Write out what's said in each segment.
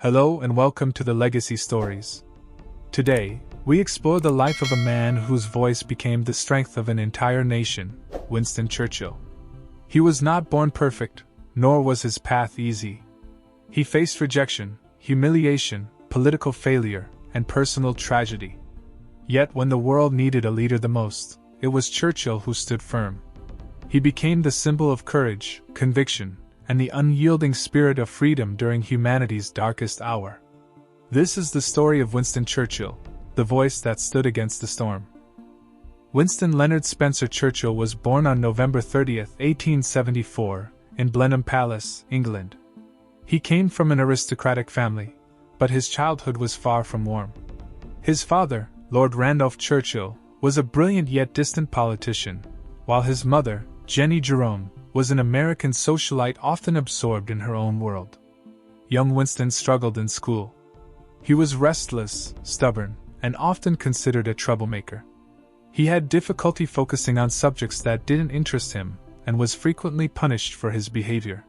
Hello and welcome to the Legacy Stories. Today, we explore the life of a man whose voice became the strength of an entire nation, Winston Churchill. He was not born perfect, nor was his path easy. He faced rejection, humiliation, political failure, and personal tragedy. Yet when the world needed a leader the most, it was Churchill who stood firm. He became the symbol of courage, conviction, and the unyielding spirit of freedom during humanity's darkest hour. This is the story of Winston Churchill, the voice that stood against the storm. Winston Leonard Spencer Churchill was born on November 30, 1874, in Blenheim Palace, England. He came from an aristocratic family, but his childhood was far from warm. His father, Lord Randolph Churchill, was a brilliant yet distant politician, while his mother, Jenny Jerome, was an American socialite often absorbed in her own world. Young Winston struggled in school. He was restless, stubborn, and often considered a troublemaker. He had difficulty focusing on subjects that didn't interest him, and was frequently punished for his behavior.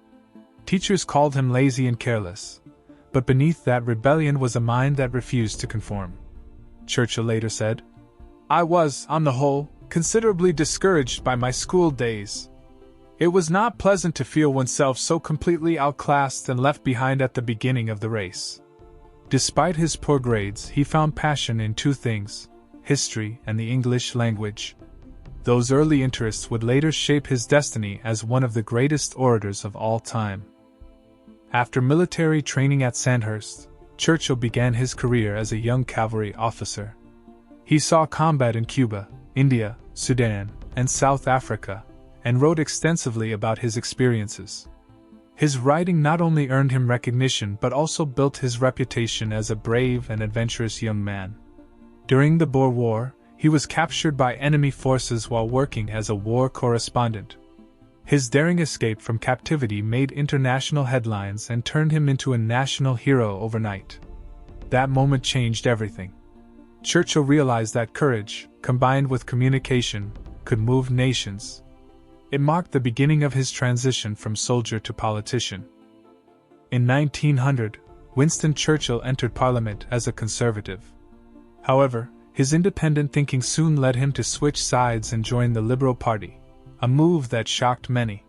Teachers called him lazy and careless, but beneath that rebellion was a mind that refused to conform. Churchill later said, "I was, on the whole, considerably discouraged by my school days. It was not pleasant to feel oneself so completely outclassed and left behind at the beginning of the race." Despite his poor grades, he found passion in two things: history and the English language. Those early interests would later shape his destiny as one of the greatest orators of all time. After military training at Sandhurst, Churchill began his career as a young cavalry officer. He saw combat in Cuba, India, Sudan, and South Africa, and wrote extensively about his experiences. His writing not only earned him recognition but also built his reputation as a brave and adventurous young man. During the Boer War, he was captured by enemy forces while working as a war correspondent. His daring escape from captivity made international headlines and turned him into a national hero overnight. That moment changed everything. Churchill realized that courage, combined with communication, could move nations. It marked the beginning of his transition from soldier to politician. In 1900, Winston Churchill entered Parliament as a conservative. However, his independent thinking soon led him to switch sides and join the Liberal Party, a move that shocked many.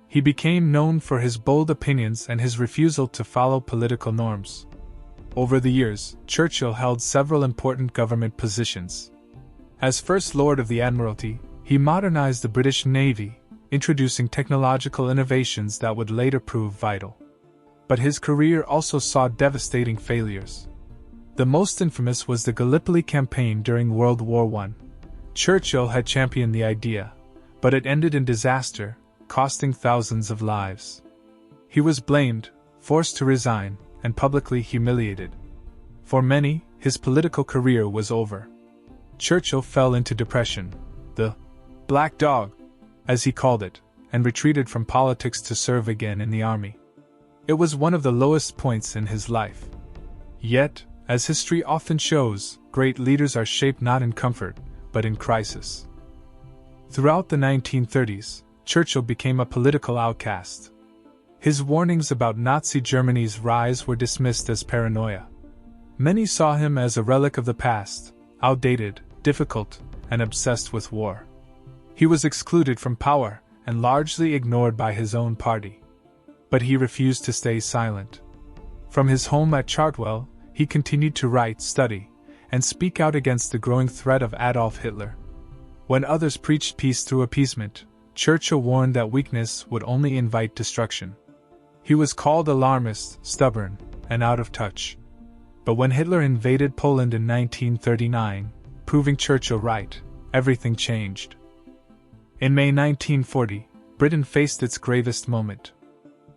He became known for his bold opinions and his refusal to follow political norms. Over the years, Churchill held several important government positions. As First Lord of the Admiralty, he modernized the British Navy, introducing technological innovations that would later prove vital. But his career also saw devastating failures. The most infamous was the Gallipoli campaign during World War I. Churchill had championed the idea, but it ended in disaster, costing thousands of lives. He was blamed, forced to resign, and publicly humiliated. For many, his political career was over. Churchill fell into depression, the Black Dog, as he called it, and retreated from politics to serve again in the army. It was one of the lowest points in his life. Yet, as history often shows, great leaders are shaped not in comfort, but in crisis. Throughout the 1930s, Churchill became a political outcast. His warnings about Nazi Germany's rise were dismissed as paranoia. Many saw him as a relic of the past, outdated, difficult, and obsessed with war. He was excluded from power and largely ignored by his own party. But he refused to stay silent. From his home at Chartwell, he continued to write, study, and speak out against the growing threat of Adolf Hitler. When others preached peace through appeasement, Churchill warned that weakness would only invite destruction. He was called alarmist, stubborn, and out of touch. But when Hitler invaded Poland in 1939, proving Churchill right, everything changed. In May 1940, Britain faced its gravest moment.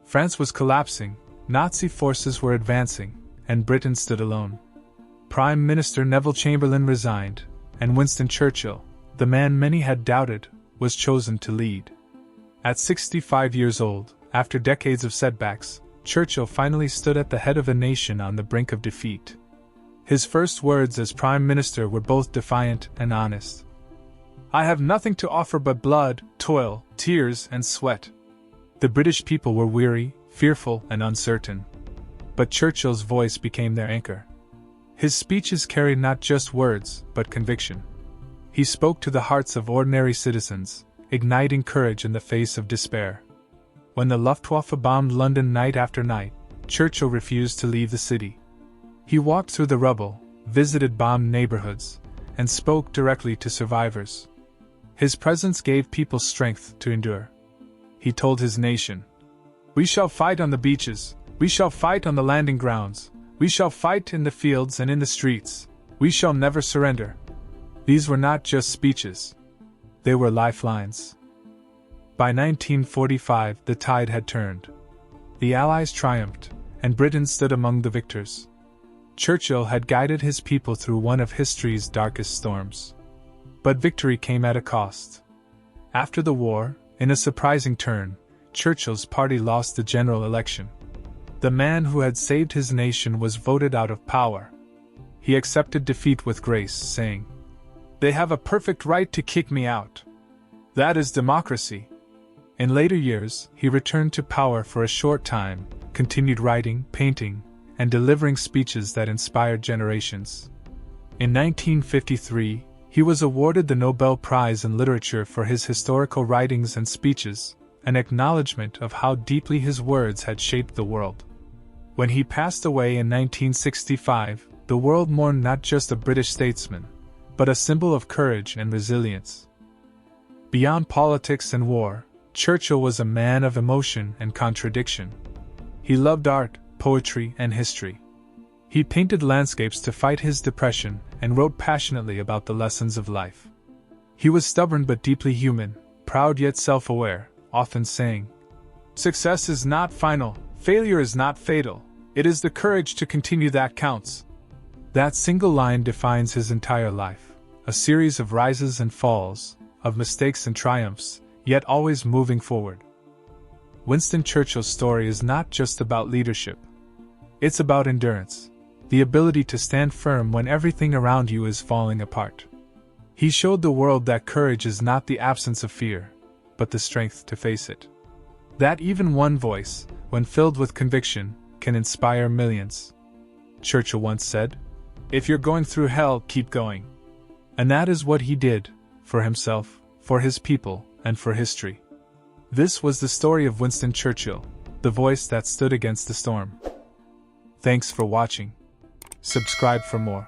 France was collapsing, Nazi forces were advancing, and Britain stood alone. Prime Minister Neville Chamberlain resigned, and Winston Churchill, the man many had doubted, was chosen to lead. At 65 years old, after decades of setbacks, Churchill finally stood at the head of a nation on the brink of defeat. His first words as Prime Minister were both defiant and honest. "I have nothing to offer but blood, toil, tears, and sweat." The British people were weary, fearful, and uncertain. but Churchill's voice became their anchor. His speeches carried not just words, but conviction. He spoke to the hearts of ordinary citizens, igniting courage in the face of despair. When the Luftwaffe bombed London night after night, Churchill refused to leave the city. He walked through the rubble, visited bombed neighborhoods, and spoke directly to survivors. His presence gave people strength to endure. He told his nation, "We shall fight on the beaches, we shall fight on the landing grounds, we shall fight in the fields and in the streets, we shall never surrender." These were not just speeches. They were lifelines. By 1945, the tide had turned. The Allies triumphed, and Britain stood among the victors. Churchill had guided his people through one of history's darkest storms. But victory came at a cost. After the war, in a surprising turn, Churchill's party lost the general election. The man who had saved his nation was voted out of power. He accepted defeat with grace, saying, "They have a perfect right to kick me out. That is democracy." In later years, he returned to power for a short time, continued writing, painting, and delivering speeches that inspired generations. In 1953, he was awarded the Nobel Prize in Literature for his historical writings and speeches, an acknowledgement of how deeply his words had shaped the world. When he passed away in 1965, the world mourned not just a British statesman, but a symbol of courage and resilience. Beyond politics and war, Churchill was a man of emotion and contradiction. He loved art, poetry, and history. He painted landscapes to fight his depression and wrote passionately about the lessons of life. He was stubborn but deeply human, proud yet self-aware, often saying, "Success is not final, failure is not fatal, it is the courage to continue that counts." That single line defines his entire life, a series of rises and falls, of mistakes and triumphs, yet always moving forward. Winston Churchill's story is not just about leadership. It's about endurance, the ability to stand firm when everything around you is falling apart. He showed the world that courage is not the absence of fear, but the strength to face it. That even one voice, when filled with conviction, can inspire millions. Churchill once said, "If you're going through hell, keep going." And that is what he did, for himself, for his people, and for history. This was the story of Winston Churchill, the voice that stood against the storm. Thanks for watching. Subscribe for more.